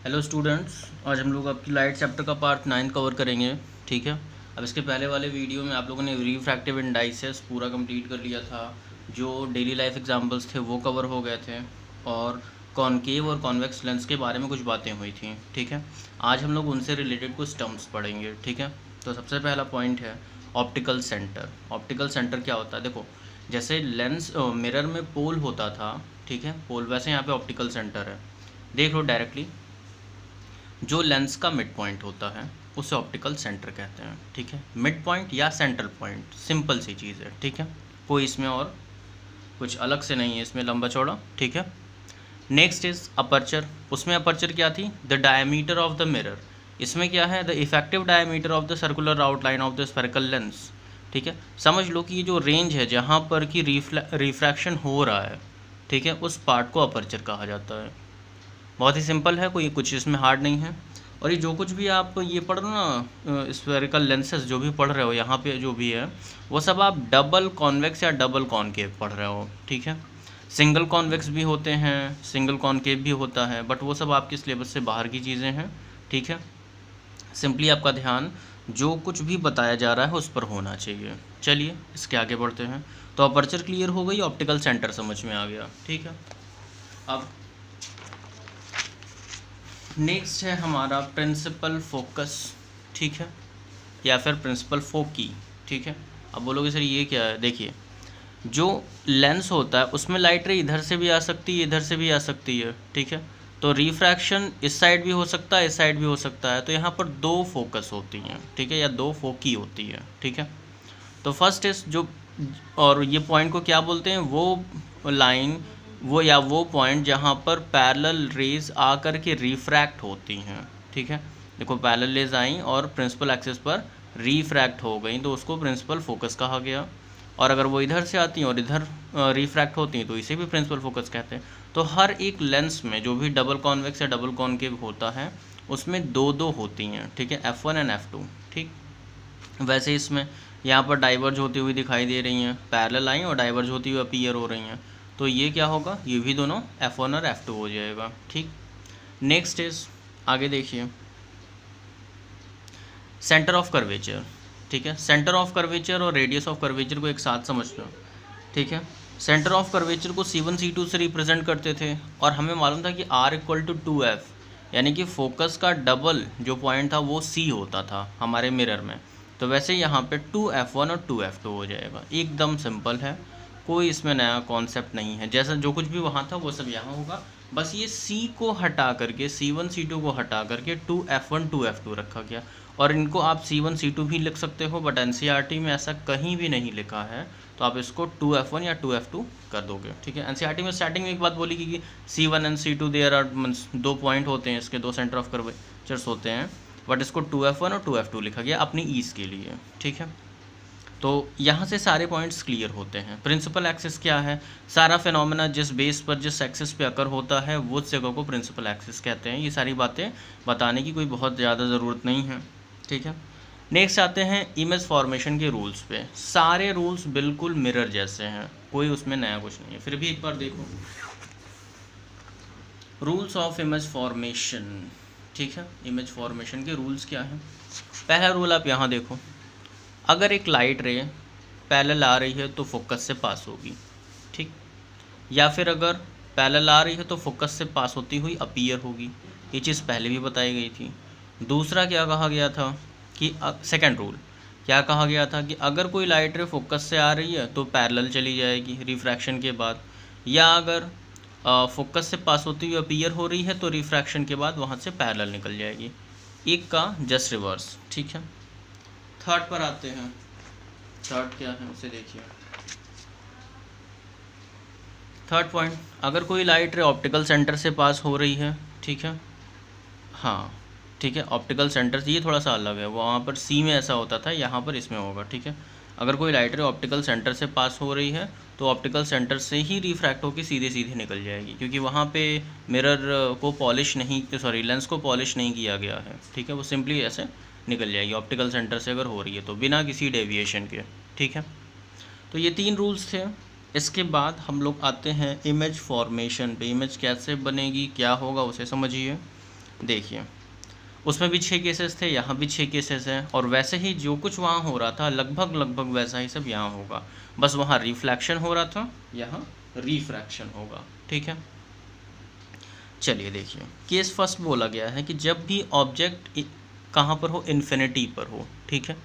Hello students, आज हम लोग आपकी लाइट चैप्टर का पार्ट 9 कवर करेंगे। ठीक है। अब इसके पहले वाले वीडियो में आप लोगों ने रिफ्रैक्टिव इंडाइसेस पूरा कंप्लीट कर लिया था। जो डेली लाइफ एग्जांपल्स थे वो कवर हो गए थे और कॉनकेव और कॉन्वेक्स लेंस के बारे में कुछ बातें हुई थी। ठीक है। आज हम लोग उनसे रिलेटेड कुछ टर्म्स पढ़ेंगे। ठीक है। तो सबसे पहला पॉइंट है ऑप्टिकल सेंटर। ऑप्टिकल सेंटर क्या होता है? देखो, जैसे लेंस मिरर में पोल होता था, ठीक है, पोल, वैसे यहाँ पे ऑप्टिकल सेंटर है। देख लो डायरेक्टली, जो लेंस का मिड पॉइंट होता है उसे ऑप्टिकल सेंटर कहते हैं। ठीक है। मिड पॉइंट या सेंट्रल पॉइंट, सिंपल सी चीज़ है। ठीक है। कोई इसमें और कुछ अलग से नहीं है इसमें, लंबा चौड़ा। ठीक है। Next is aperture. उसमें अपर्चर क्या थी? The diameter of the mirror. इसमें क्या है? The effective diameter of the circular outline of the spherical lens. ठीक है। समझ लो कि ये जो रेंज है जहाँ पर कि रिफ्रैक्शन हो रहा है, ठीक है, उस पार्ट को अपर्चर कहा जाता है। बहुत ही सिंपल है, कोई कुछ इसमें हार्ड नहीं है। और ये जो कुछ भी आप ये पढ़ रहे हो ना, स्फेरिकल लेंसेज जो भी पढ़ रहे हो यहाँ पे जो भी है, वो सब आप डबल कॉन्वेक्स या डबल कॉनकेव पढ़ रहे हो। ठीक है। सिंगल कॉन्वेक्स भी होते हैं, सिंगल कॉनकेव भी होता है, बट वो सब आपके सिलेबस से बाहर की चीज़ें हैं। ठीक है। सिंपली आपका ध्यान जो कुछ भी बताया जा रहा है उस पर होना चाहिए। चलिए इसके आगे बढ़ते हैं। तो अपर्चर क्लियर हो गई, ऑप्टिकल सेंटर समझ में आ गया। ठीक है। अब नेक्स्ट है हमारा प्रिंसिपल फोकस। ठीक है, या फिर प्रिंसिपल फोकी। ठीक है। अब बोलोगे सर ये क्या है? देखिए, जो लेंस होता है उसमें लाइट रे इधर से भी आ सकती है, इधर से भी आ सकती है। ठीक है। तो रिफ्रैक्शन इस साइड भी हो सकता है, इस साइड भी हो सकता है। तो यहाँ पर दो फोकस होती हैं, ठीक है, या दो फोकी होती है। ठीक है। तो फर्स्ट इज जो, और ये पॉइंट को क्या बोलते हैं? वो लाइन, वो या वो पॉइंट जहाँ पर पैरेलल रेज आकर के रिफ्रैक्ट होती हैं। ठीक है। देखो, पैरेलल रेज आई और प्रिंसिपल एक्सिस पर रिफ्रैक्ट हो गई, तो उसको प्रिंसिपल फोकस कहा गया। और अगर वो इधर से आती हैं और इधर रिफ्रैक्ट होती हैं तो इसे भी प्रिंसिपल फोकस कहते हैं। तो हर एक लेंस में जो भी डबल कॉन्वेक्स या डबल कॉनकेव होता है उसमें दो दो होती हैं। ठीक है। F1 and F2। ठीक। वैसे इसमें यहाँ पर डाइवर्ज होती हुई दिखाई दे रही हैं, पैरेलल आई और डाइवर्ज होती हुई अपीयर हो रही हैं, तो ये क्या होगा? ये भी दोनों F1 और F2 हो जाएगा। ठीक। नेक्स्ट इज, आगे देखिए, सेंटर ऑफ कर्वेचर। ठीक है। सेंटर ऑफ कर्वेचर और रेडियस ऑफ कर्वेचर को एक साथ समझ लो। ठीक है। सेंटर ऑफ कर्वेचर को C1 C2 से रिप्रेजेंट करते थे और हमें मालूम था कि R = 2F, यानी कि फोकस का डबल जो पॉइंट था वो C होता था हमारे मिरर में। तो वैसे यहाँ पे 2F1 और 2F2 हो जाएगा। एकदम सिंपल है, कोई इसमें नया कॉन्सेप्ट नहीं है। जैसा जो कुछ भी वहाँ था वो सब यहाँ होगा। बस ये C को हटा करके, C1 C2 को हटा करके 2F1 2F2 रखा गया। और इनको आप C1 C2 भी लिख सकते हो, बट NCERT में ऐसा कहीं भी नहीं लिखा है, तो आप इसको 2F1 या 2F2 कर दोगे। ठीक है। NCERT में स्टार्टिंग में एक बात बोली कि C1 and C2 there are दो पॉइंट होते हैं, इसके दो सेंटर ऑफ कर्वेचर्स होते हैं, बट इसको 2F1 और 2F2 लिखा गया अपनी ईज के लिए। ठीक है। तो यहाँ से सारे पॉइंट्स क्लियर होते हैं। प्रिंसिपल एक्सिस क्या है? सारा फिनोमेना जिस बेस पर, जिस एक्सिस पे अकर होता है वो उस जगह को प्रिंसिपल एक्सिस कहते हैं। ये सारी बातें बताने की कोई बहुत ज़्यादा ज़रूरत नहीं है। ठीक है। नेक्स्ट आते हैं इमेज फॉर्मेशन के रूल्स पे। सारे रूल्स बिल्कुल मिरर जैसे हैं, कोई उसमें नया कुछ नहीं है। फिर भी एक बार देखो, रूल्स ऑफ इमेज फॉर्मेशन। ठीक है। इमेज फॉर्मेशन के रूल्स क्या हैं? पहला रूल आप यहाँ देखो, अगर एक लाइट रे पैरेलल आ रही है तो फोकस से पास होगी। ठीक। या फिर अगर पैरेलल आ रही है तो फोकस से पास होती हुई अपीयर होगी। ये चीज़ पहले भी बताई गई थी। दूसरा क्या कहा गया था कि सेकंड रूल क्या कहा गया था कि अगर कोई लाइट रे फोकस से आ रही है तो पैरेलल चली जाएगी रिफ्रैक्शन के बाद, या अगर फोकस से पास होती हुई अपीयर हो रही है तो रिफ्रैक्शन के बाद वहाँ से पैरेलल निकल जाएगी। एक का जस्ट रिवर्स। ठीक है। थर्ड पर आते हैं। थर्ड क्या है उसे देखिए। थर्ड पॉइंट, अगर कोई लाइट रे ऑप्टिकल सेंटर से पास हो रही है, ठीक है, हाँ, ठीक है, ऑप्टिकल सेंटर से, ये थोड़ा सा अलग है, वहाँ पर सी में ऐसा होता था, यहाँ पर इसमें होगा। ठीक है। अगर कोई लाइट रे ऑप्टिकल सेंटर से पास हो रही है तो ऑप्टिकल सेंटर से ही रिफ्रैक्ट होकर सीधे सीधे निकल जाएगी, क्योंकि वहाँ पे मिरर को पॉलिश नहीं, सॉरी, लेंस को पॉलिश नहीं किया गया है। ठीक है। वो सिंपली ऐसे निकल जाएगी ऑप्टिकल सेंटर से अगर हो रही है तो, बिना किसी डेविएशन के। ठीक है। तो ये तीन रूल्स थे। इसके बाद हम लोग आते हैं इमेज फॉर्मेशन पे। इमेज कैसे बनेगी, क्या होगा, उसे समझिए। देखिए उसमें भी 6 केसेस थे, यहाँ भी 6 केसेस हैं, और वैसे ही जो कुछ वहाँ हो रहा था लगभग वैसा ही सब यहाँ होगा, बस वहाँ रिफ्लेक्शन हो रहा था, यहाँ रिफ्रैक्शन होगा। ठीक है, चलिए देखिए केस फर्स्ट बोला गया है कि जब भी ऑब्जेक्ट कहाँ पर हो, इन्फिनिटी पर हो। ठीक है,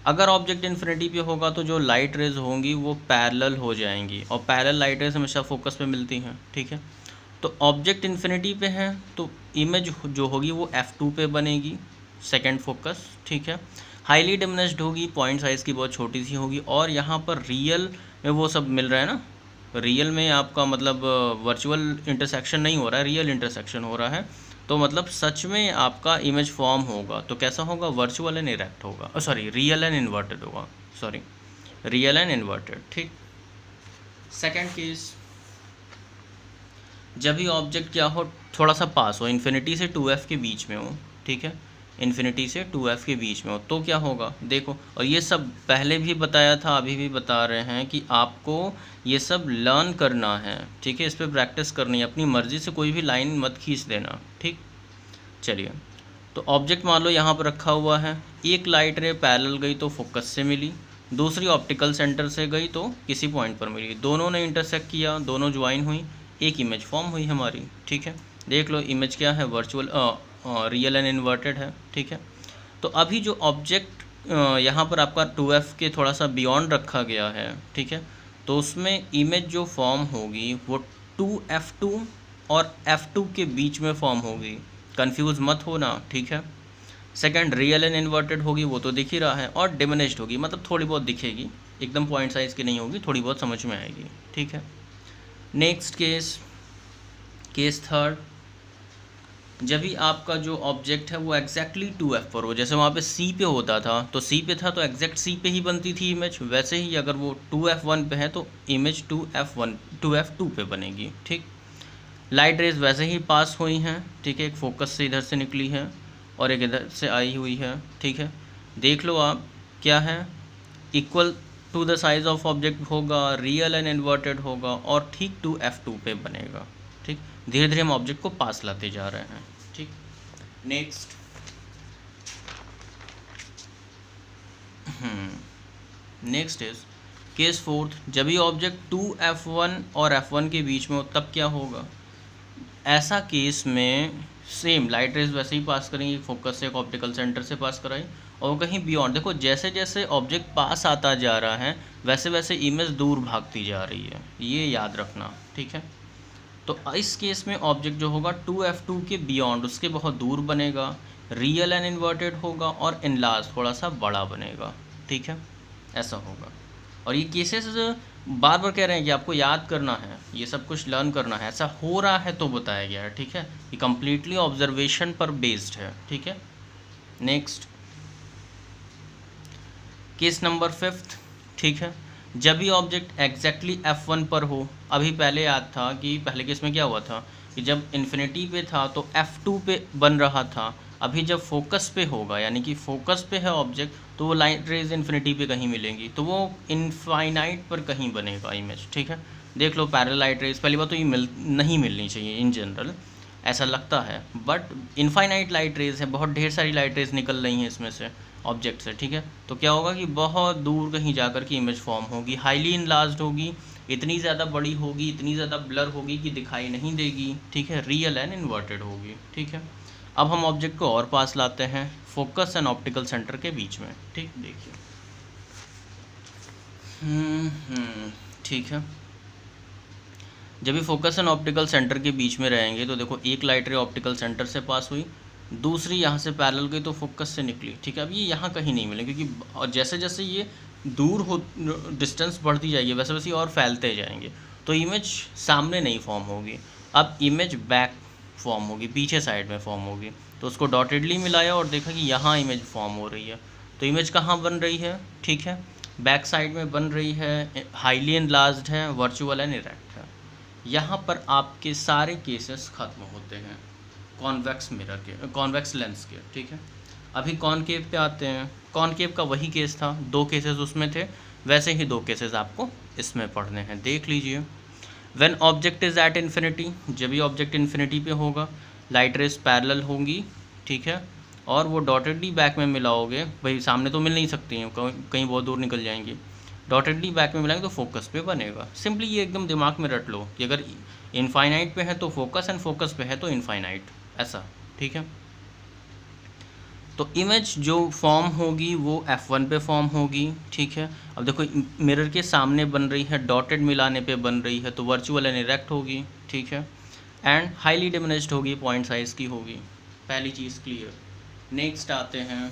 अगर ऑब्जेक्ट इन्फिनिटी पे होगा तो जो लाइट रेज होंगी वो पैरेलल हो जाएंगी, और पैरेलल लाइट रेज हमेशा फोकस पे मिलती हैं। ठीक है, तो ऑब्जेक्ट इन्फिनिटी पे है तो इमेज जो होगी वो f2 पे बनेगी, सेकंड फोकस। ठीक है, हाईली डिमिनिश्ड होगी, पॉइंट साइज़ की बहुत छोटी सी होगी, और यहाँ पर रियल में वो सब मिल रहा है ना, रियल में आपका मतलब वर्चुअल इंटरसेक्शन नहीं हो रहा है, रियल इंटरसेक्शन हो रहा है, तो मतलब सच में आपका इमेज फॉर्म होगा तो कैसा होगा, वर्चुअल एंड इरेक्ट होगा, सॉरी रियल एंड इन्वर्टेड होगा, सॉरी रियल एंड इन्वर्टेड। ठीक, सेकंड केस, जब भी ऑब्जेक्ट क्या हो, थोड़ा सा पास हो, इन्फिनिटी से 2f के बीच में हो। ठीक है, इन्फिनिटी से 2f के बीच में हो तो क्या होगा, देखो, और ये सब पहले भी बताया था, अभी भी बता रहे हैं कि आपको ये सब लर्न करना है। ठीक है, इस पर प्रैक्टिस करनी है, अपनी मर्ज़ी से कोई भी लाइन मत खींच देना। ठीक, चलिए, तो ऑब्जेक्ट मान लो यहाँ पर रखा हुआ है, एक लाइट रे पैरेलल गई तो फोकस से मिली, दूसरी ऑप्टिकल सेंटर से गई तो किसी पॉइंट पर मिली, दोनों ने इंटरसेक्ट किया, दोनों ज्वाइन हुई, एक इमेज फॉर्म हुई हमारी। ठीक है, देख लो इमेज क्या है, वर्चुअल रियल एंड इन्वर्टेड है। ठीक है, तो अभी जो ऑब्जेक्ट यहाँ पर आपका 2f के थोड़ा सा बियॉन्ड रखा गया है। ठीक है, तो उसमें इमेज जो फॉर्म होगी वो 2f2 और f2 के बीच में फॉर्म होगी, कंफ्यूज मत होना। ठीक है, सेकंड रियल एंड इन्वर्टेड होगी, वो तो दिख ही रहा है, और डिमिनिश्ड होगी, मतलब थोड़ी बहुत दिखेगी, एकदम पॉइंट साइज़ की नहीं होगी, थोड़ी बहुत समझ में आएगी। ठीक है, नेक्स्ट केस, केस थर्ड, जब भी आपका जो ऑब्जेक्ट है वो एग्जैक्टली 2f पर हो, जैसे वहाँ पे c पे होता था तो c पे था तो एग्जैक्ट c पे ही बनती थी इमेज, वैसे ही अगर वो 2f1 पे है तो इमेज 2f2 पे बनेगी। ठीक, लाइट रेज वैसे ही पास हुई हैं। ठीक है, एक फोकस से इधर से निकली है और एक इधर से आई हुई है। ठीक है, देख लो आप क्या है, equal to the size of object होगा, रियल एंड इन्वर्टेड होगा, और ठीक 2f2 पे बनेगा। ठीक, धीरे धीरे हम ऑब्जेक्ट को पास लाते जा रहे हैं। ठीक, next, next is case fourth, जब भी ऑब्जेक्ट 2f1 और f1 के बीच में हो तब क्या होगा, ऐसा केस में सेम लाइट रेज वैसे ही पास करेंगे, फोकस से एक ऑप्टिकल सेंटर से पास कराई, और कहीं बियॉन्ड, देखो जैसे जैसे ऑब्जेक्ट पास आता जा रहा है वैसे वैसे इमेज दूर भागती जा रही है, ये याद रखना। ठीक है, तो इस केस में ऑब्जेक्ट जो होगा 2f2 के बियॉन्ड, उसके बहुत दूर बनेगा, रियल एंड इन्वर्टेड होगा, और इनलार्ज थोड़ा सा बड़ा बनेगा। ठीक है, ऐसा होगा, और ये केसेस बार बार कह रहे हैं कि आपको याद करना है, ये सब कुछ लर्न करना है, ऐसा हो रहा है तो बताया गया है। ठीक है, ये कम्प्लीटली ऑब्जर्वेशन पर बेस्ड है। ठीक है, नेक्स्ट केस नंबर 5। ठीक है, जब भी ऑब्जेक्ट एग्जैक्टली f1 पर हो, अभी पहले याद था कि पहले केस में क्या हुआ था कि जब इन्फिनिटी पे था तो f2 पे बन रहा था, अभी जब फोकस पे होगा यानी कि फोकस पे है ऑब्जेक्ट तो वो लाइट रेज इन्फिनिटी पे कहीं मिलेंगी, तो वो इनफाइनाइट पर कहीं बनेगा इमेज। ठीक है, देख लो पैरेलल लाइट रेज, पहली बात तो ये नहीं मिलनी चाहिए इन जनरल, ऐसा लगता है, बट इनफाइनाइट लाइट रेज है, बहुत ढेर सारी लाइट रेज निकल रही हैं इसमें से ऑब्जेक्ट से। ठीक है, तो क्या होगा कि बहुत दूर कहीं जाकर के इमेज फॉर्म होगी, हाईली इनलार्ज्ड होगी, इतनी ज़्यादा बड़ी होगी, इतनी ज़्यादा ब्लर होगी कि दिखाई नहीं देगी। ठीक है, रियल एंड इन्वर्टेड होगी। ठीक है, अब हम ऑब्जेक्ट को और पास लाते हैं फोकस एंड ऑप्टिकल सेंटर के बीच में। ठीक, देखिए, ठीक है, जब भी फोकस एंड ऑप्टिकल सेंटर के बीच में रहेंगे तो देखो एक लाइट रे ऑप्टिकल सेंटर से पास हुई, दूसरी यहाँ से पैरेलल गई तो फोकस से निकली। ठीक है, अब ये यहाँ कहीं नहीं मिले क्योंकि जैसे जैसे ये दूर हो, डिस्टेंस बढ़ती जाएगी वैसे वैसे और फैलते जाएंगे, तो इमेज सामने नहीं फॉर्म होगी, अब इमेज बैक फॉर्म होगी, पीछे साइड में फॉर्म होगी। तो उसको डॉटेडली मिलाया और देखा कि यहाँ इमेज फॉर्म हो रही है, तो इमेज कहाँ बन रही है, ठीक है, बैक साइड में बन रही है, हाईली एनलार्ज्ड है, वर्चुअल एंड इरेक्ट है। यहाँ पर आपके सारे केसेस ख़त्म होते हैं कॉन्वेक्स मिरर के, कॉन्वेक्स लेंस के। ठीक है, अभी कॉनकेव पे आते हैं। कॉनकेव का वही केस था, 2 केसेस उसमें थे, वैसे ही 2 केसेस आपको इसमें पढ़ने हैं, देख लीजिए। When object is at infinity, जब भी ऑब्जेक्ट इन्फिनिटी पे होगा, लाइट रेस पैरेलल होंगी, ठीक है, और वो डॉटेडली बैक में मिलाओगे, भाई सामने तो मिल नहीं सकती हैं, कहीं बहुत दूर निकल जाएंगी, डॉटेडली बैक में मिलाएंगे तो फोकस पे बनेगा। सिंपली ये एकदम दिमाग में रट लो कि अगर इनफाइनाइट पे है तो फोकस, एंड फोकस पे है तो इनफाइनाइट, ऐसा, ठीक है। तो इमेज जो फॉर्म होगी वो F1 पे फॉर्म होगी, ठीक है। अब देखो मिरर के सामने बन रही है, डॉटेड मिलाने पे बन रही है, तो वर्चुअल एंड इरेक्ट होगी, ठीक है, एंड हाईली डिमिनिश्ड होगी, पॉइंट साइज़ की होगी। पहली चीज़ क्लियर। नेक्स्ट आते हैं,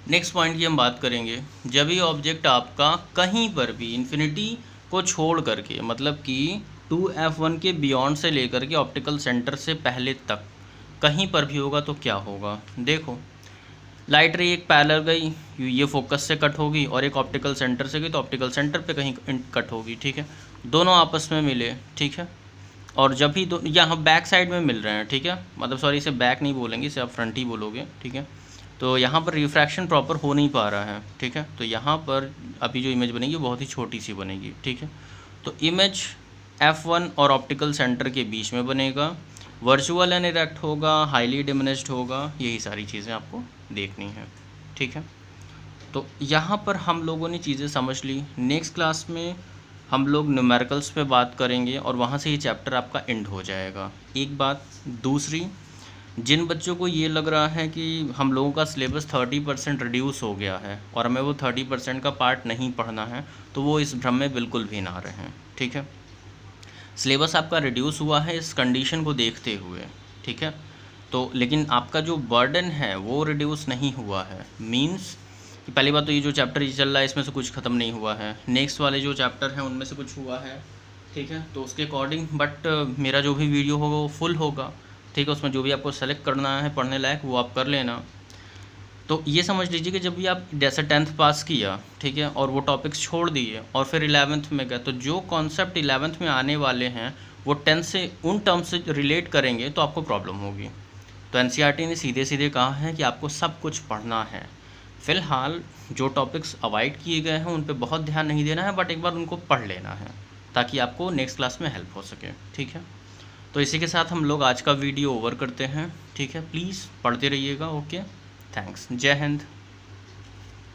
नेक्स्ट पॉइंट की हम बात करेंगे, जब ये ऑब्जेक्ट आपका कहीं पर भी इन्फिनिटी को छोड़ करके, मतलब कि 2F1 के बियॉन्ड से लेकर के ऑप्टिकल सेंटर से पहले तक कहीं पर भी होगा तो क्या होगा। देखो लाइट रे एक पैरेलल गई, ये फोकस से कट होगी, और एक ऑप्टिकल सेंटर से गई तो ऑप्टिकल सेंटर पे कहीं कट होगी, ठीक है, दोनों आपस में मिले, ठीक है। और जब भी यहाँ बैक साइड में मिल रहे हैं, ठीक है, मतलब सॉरी इसे बैक नहीं बोलेंगे, इसे आप फ्रंट ही बोलोगे, ठीक है। तो यहाँ पर रिफ्रैक्शन प्रॉपर हो नहीं पा रहा है, ठीक है, तो यहाँ पर अभी जो इमेज बनेगी बहुत ही छोटी सी बनेगी, ठीक है। तो इमेज F1 और ऑप्टिकल सेंटर के बीच में बनेगा, वर्चुअल एंड इरेक्ट होगा, हाईली डिमिनिश्ड होगा, यही सारी चीज़ें आपको देखनी है, ठीक है। तो यहाँ पर हम लोगों ने चीज़ें समझ ली। नेक्स्ट क्लास में हम लोग न्यूमेरिकल्स पे बात करेंगे और वहाँ से ये चैप्टर आपका एंड हो जाएगा। एक बात। दूसरी, जिन बच्चों को ये लग रहा है कि हम लोगों का सिलेबस 30% रिड्यूस हो गया है और हमें वो 30% का पार्ट नहीं पढ़ना है, तो वो इस भ्रम में बिल्कुल भी ना रहें, ठीक है। सिलेबस आपका रिड्यूस हुआ है इस कंडीशन को देखते हुए, ठीक है। तो लेकिन आपका जो बर्डन है वो रिड्यूस नहीं हुआ है। मींस कि पहली बात तो ये जो चैप्टर ये चल रहा है इसमें से कुछ ख़त्म नहीं हुआ है, नेक्स्ट वाले जो चैप्टर हैं उनमें से कुछ हुआ है, ठीक है। तो उसके अकॉर्डिंग बट मेरा जो भी वीडियो होगा वो फुल होगा, ठीक है। उसमें जो भी आपको सेलेक्ट करना है पढ़ने लायक वो आप कर लेना। तो ये समझ लीजिए कि जब भी आप जैसे 10th पास किया, ठीक है, और वो टॉपिक्स छोड़ दिए और फिर 11th में गए, तो जो कॉन्सेप्ट 11th में आने वाले हैं वो 10th से उन टर्म्स से रिलेट करेंगे तो आपको प्रॉब्लम होगी। तो NCERT ने सीधे सीधे कहा है कि आपको सब कुछ पढ़ना है। फ़िलहाल जो टॉपिक्स अवॉइड किए गए हैं उन पे बहुत ध्यान नहीं देना है, बट एक बार उनको पढ़ लेना है ताकि आपको नेक्स्ट क्लास में हेल्प हो सके, ठीक है। तो इसी के साथ हम लोग आज का वीडियो ओवर करते हैं, ठीक है। प्लीज़ पढ़ते रहिएगा, ओके, थैंक्स, जय हिंद।